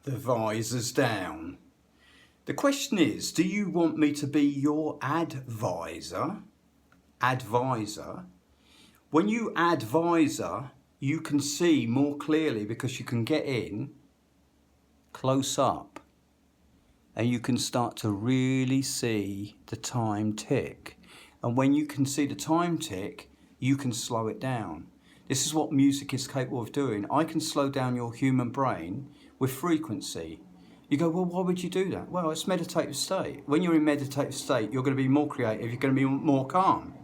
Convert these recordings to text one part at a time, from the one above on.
the visor's down. The question is, do you want me to be your advisor? Advisor. When you advisor, you can see more clearly because you can get in close up and you can start to really see the time tick. And when you can see the time tick, you can slow it down. This is what music is capable of doing. I can slow down your human brain with frequency. You go, well, why would you do that? Well, it's meditative state. When you're in meditative state, you're going to be more creative, you're going to be more calm.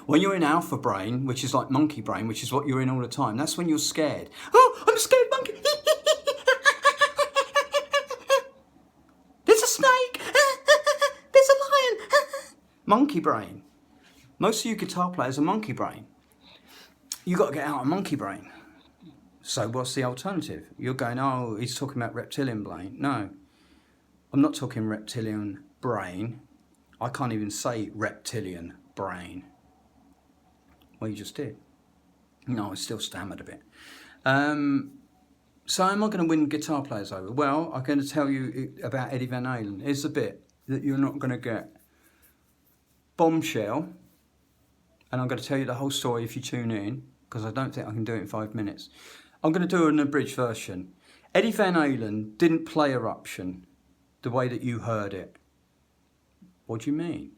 When you're in alpha brain, which is like monkey brain, which is what you're in all the time, that's when you're scared. Oh, I'm a scared monkey. There's a snake. There's a lion. Monkey brain. Most of you guitar players are monkey brain. You got to get out of monkey brain. So what's the alternative? You're going, oh, he's talking about reptilian brain. No, I'm not talking reptilian brain. I can't even say reptilian brain. Well, you just did. No, I still stammered a bit. So am I going to win guitar players over? Well, I'm going to tell you about Eddie Van Halen. Here's the bit that you're not going to get. Bombshell. And I'm going to tell you the whole story if you tune in, because I don't think I can do it in 5 minutes. I'm going to do an abridged version. Eddie Van Halen didn't play Eruption the way that you heard it. What do you mean?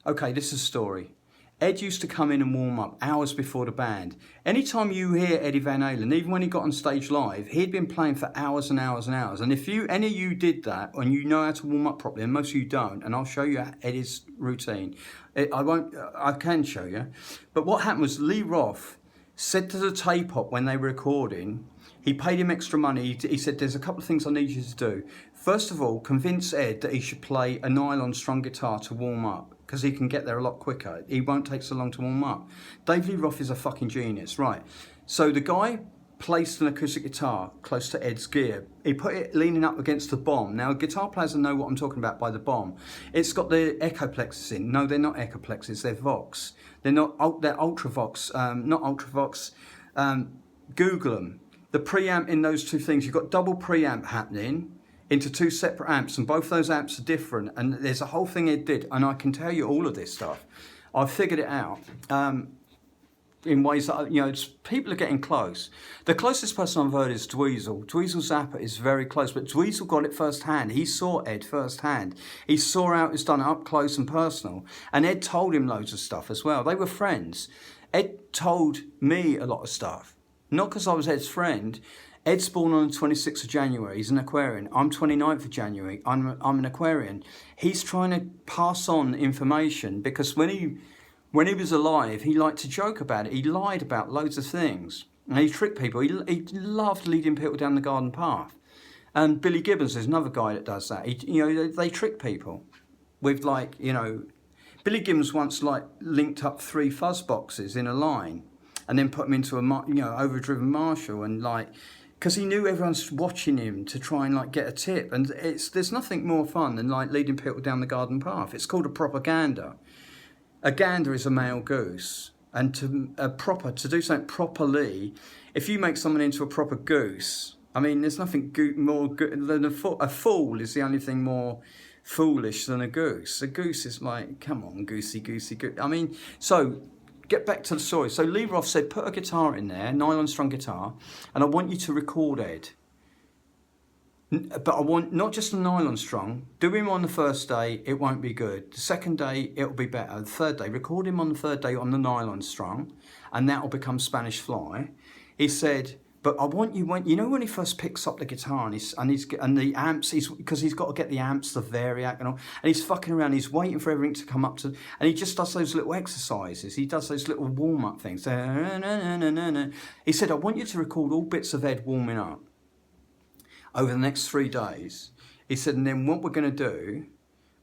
Okay, this is a story. Ed used to come in and warm up hours before the band. Anytime you hear Eddie Van Halen, even when he got on stage live, he'd been playing for hours and hours and hours. And if any of you did that, and you know how to warm up properly, and most of you don't, and I'll show you Eddie's routine. I can show you. But what happened was Lee Roth said to the tape op when they were recording, he paid him extra money. He said, there's a couple of things I need you to do. First of all, convince Ed that he should play a nylon strung guitar to warm up, because he can get there a lot quicker. He won't take so long to warm up. Dave Lee Roth is a fucking genius, right? So the guy placed an acoustic guitar close to Ed's gear. He put it leaning up against the bomb. Now, guitar players will know what I'm talking about by the bomb. It's got the echo plexus in. No, they're not echo plexus, they're Vox. They're Ultra Vox, not Ultra Vox. Google them. The preamp in those two things, you've got double preamp happening into two separate amps, and both those amps are different, and there's a whole thing it did, and I can tell you all of this stuff. I've figured it out in ways that, you know, people are getting close. The closest person I've heard is DronewizArd. DronewizArd Zappa is very close, but DronewizArd got it firsthand. He saw Ed firsthand. He saw how it was done up close and personal, and Ed told him loads of stuff as well. They were friends. Ed told me a lot of stuff, not because I was Ed's friend. Ed's born on the 26th of January. He's an Aquarian. I'm 29th of January. I'm an Aquarian. He's trying to pass on information because when he was alive, he liked to joke about it. He lied about loads of things. And he tricked people. He loved leading people down the garden path. And Billy Gibbons is another guy that does that. They trick people with, like, you know, Billy Gibbons once, like, linked up 3 fuzz boxes in a line and then put them into a, you know, overdriven Marshall, and, like, because he knew everyone's watching him to try and, like, get a tip. And there's nothing more fun than, like, leading people down the garden path. It's called a proper-gander. A gander is a male goose. And to do something properly, if you make someone into a proper goose, I mean, there's nothing more good than a fool is the only thing more foolish than a goose. A goose is like, come on, goosey, goosey, goose. I mean, so get back to the story. So Lee Roth said, put a guitar in there, nylon strung guitar, and I want you to record Ed. But I want not just a nylon strung. Do him on the first day, it won't be good. The second day, it'll be better. The third day, record him on the third day on the nylon strung, and that will become Spanish Fly. He said, but I want you when he first picks up the guitar and the amps, because he's got to get the amps, the variac and all, and he's fucking around, he's waiting for everything to come up to, and he just does those little exercises, he does those little warm-up things. He said, I want you to record all bits of Ed warming up over the next 3 days. He said, and then what we're going to do,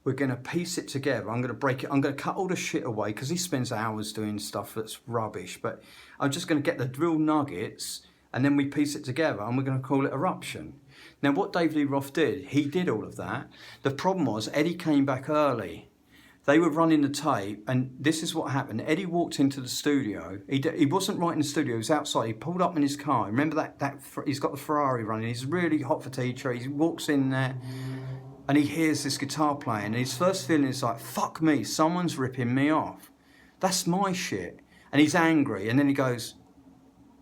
we're going to piece it together. I'm going to break it. I'm going to cut all the shit away because he spends hours doing stuff that's rubbish. But I'm just going to get the drill nuggets, and then we piece it together, and we're going to call it Eruption. Now, what Dave Lee Roth did, he did all of that. The problem was Eddie came back early. They were running the tape, and this is what happened. Eddie walked into the studio. He wasn't right in the studio. He was outside. He pulled up in his car. Remember that he's got the Ferrari running. He's really hot for teacher. He walks in there, and he hears this guitar playing. And his first feeling is like, fuck me, someone's ripping me off. That's my shit. And he's angry. And then he goes,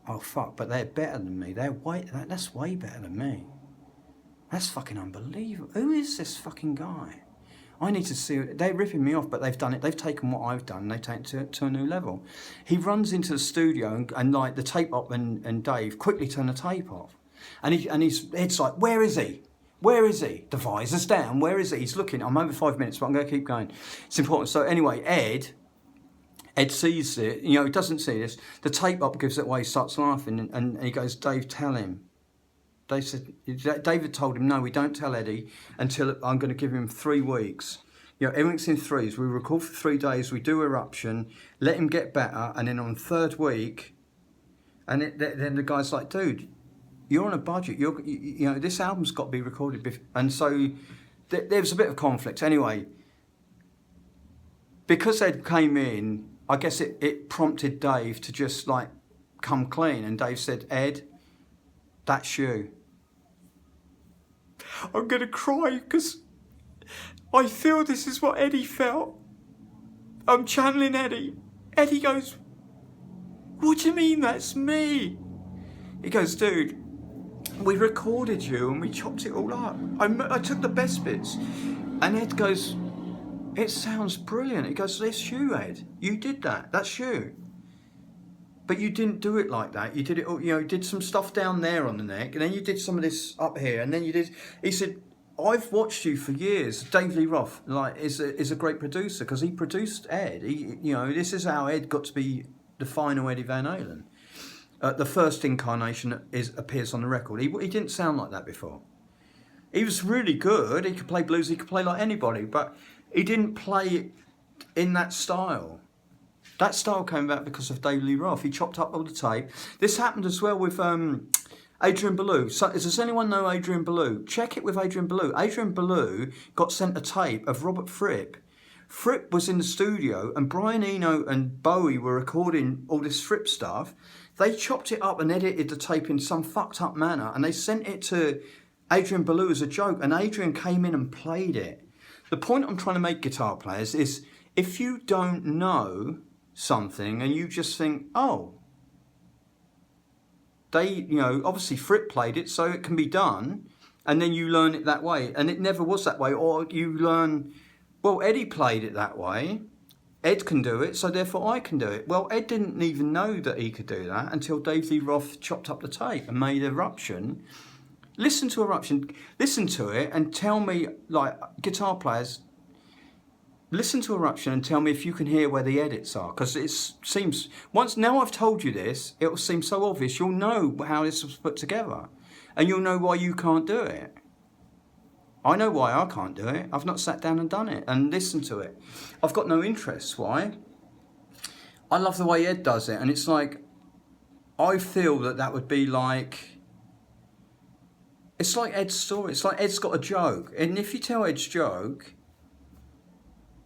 oh, fuck, but they're better than me. That's way better than me. That's fucking unbelievable. Who is this fucking guy? I need to see it. They're ripping me off, but they've done it. They've taken what I've done and they've taken it to a new level. He runs into the studio and like the tape op and Dave quickly turn the tape off. And his head's like, where is he? Where is he? The visor's down. Where is he? He's looking. I'm over 5 minutes, but I'm going to keep going. It's important. So anyway, Ed sees it. You know, he doesn't see this. The tape op gives it away. He starts laughing and he goes, Dave, tell him. David told him, no, we don't tell Eddie until I'm going to give him 3 weeks. You know, everything's in threes. We record for 3 days, we do eruption, let him get better, and then on the 3rd week, and then the guy's like, dude, you're on a budget. You know, this album's got to be recorded. And so there was a bit of conflict. Anyway, because Ed came in, I guess it prompted Dave to just like come clean. And Dave said, Ed, that's you. I'm going to cry because I feel this is what Eddie felt. I'm channeling Eddie. Eddie goes, what do you mean that's me? He goes, dude, we recorded you and we chopped it all up. I took the best bits. And Ed goes, it sounds brilliant. He goes, that's you, Ed. You did that. That's you. But you didn't do it like that. You did it, you know, you did some stuff down there on the neck, and then you did some of this up here, and then you did. He said, I've watched you for years. Dave Lee Roth, like, is a great producer because he produced Ed. You know, this is how Ed got to be the final Eddie Van Halen. The first incarnation appears on the record. He didn't sound like that before. He was really good. He could play blues. He could play like anybody, but he didn't play it in that style. That style came about because of Dave Lee Roth. He chopped up all the tape. This happened as well with Adrian Belew. So, does anyone know Adrian Belew? Check it with Adrian Belew. Adrian Belew got sent a tape of Robert Fripp. Fripp was in the studio and Brian Eno and Bowie were recording all this Fripp stuff. They chopped it up and edited the tape in some fucked up manner and they sent it to Adrian Belew as a joke, and Adrian came in and played it. The point I'm trying to make, guitar players, is if you don't know something and you just think, oh, they, you know, obviously Fripp played it, so it can be done, and then you learn it that way, and it never was that way. Or you learn, well, Eddie played it that way, Ed can do it, so therefore I can do it. Well, Ed didn't even know that he could do that until Dave Lee Roth chopped up the tape and made Eruption. Listen to Eruption, listen to it and tell me, like, guitar players, listen to Eruption and tell me if you can hear where the edits are, because it seems, now I've told you this, it will seem so obvious. You'll know how this was put together, and you'll know why you can't do it. I know why I can't do it. I've not sat down and done it and listened to it. I've got no interest. Why? I love the way Ed does it, and it's like, I feel that would be like, it's like Ed's story. It's like Ed's got a joke, and if you tell Ed's joke,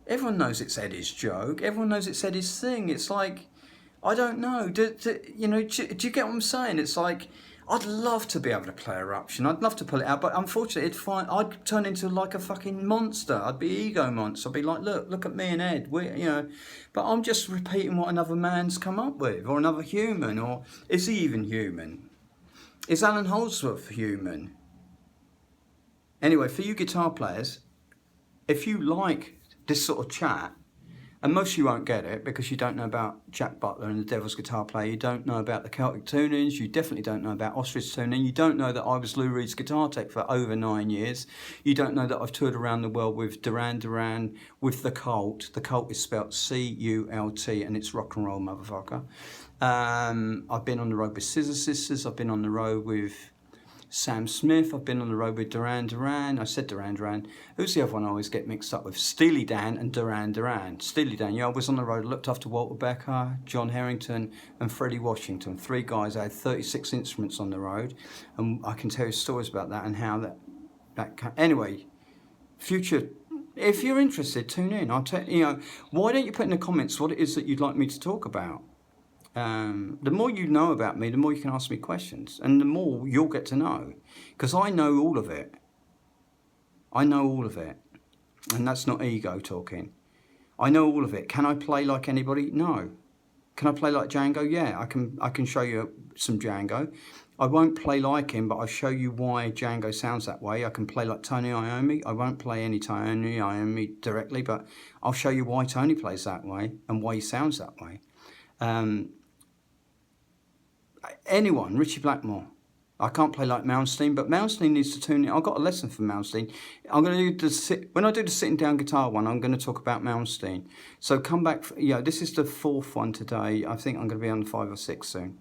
everyone knows it's Eddie's joke. Everyone knows it's Eddie's thing. It's like, I don't know. Do you get what I'm saying? It's like, I'd love to be able to play Eruption. I'd love to pull it out, but unfortunately, I'd turn into like a fucking monster. I'd be ego monster. I'd be like, look at me and Ed. But I'm just repeating what another man's come up with, or another human, or is he even human? Is Alan Holdsworth human? Anyway, for you guitar players, if you like this sort of chat, and most of you won't get it because you don't know about Jack Butler and the Devil's Guitar Player, you don't know about the Celtic tunings, you definitely don't know about ostrich tuning, you don't know that I was Lou Reed's guitar tech for over 9 years, you don't know that I've toured around the world with Duran Duran, with The Cult. The Cult is spelt C-U-L-T, and it's rock and roll, motherfucker. I've been on the road with Scissor Sisters, I've been on the road with Sam Smith, I've been on the road with Duran Duran. I said Duran Duran. Who's the other one I always get mixed up with? Steely Dan and Duran Duran. Steely Dan, yeah, I was on the road, looked after Walter Becker, John Harrington and Freddie Washington. 3 guys, I had 36 instruments on the road, and I can tell you stories about that and how that anyway, future If you're interested, tune in. I'll tell you know. Why don't you put in the comments what it is that you'd like me to talk about? The more you know about me, the more you can ask me questions, and the more you'll get to know, because I know all of it. I know all of it, and that's not ego talking. I know all of it. Can I play like anybody? No. Can I play like Django? Yeah, I can show you some Django. I won't play like him, but I'll show you why Django sounds that way. I can play like Tony Iommi. I won't play any Tony Iommi directly, but I'll show you why Tony plays that way and why he sounds that way. Anyone, Richie Blackmore. I can't play like Malmsteen, but Malmsteen needs to tune in. I've got a lesson from Malmsteen. I'm going to do when I do the sitting down guitar one, I'm going to talk about Malmsteen. So come back. Yeah, this is the 4th one today. I think I'm going to be on the 5 or 6 soon.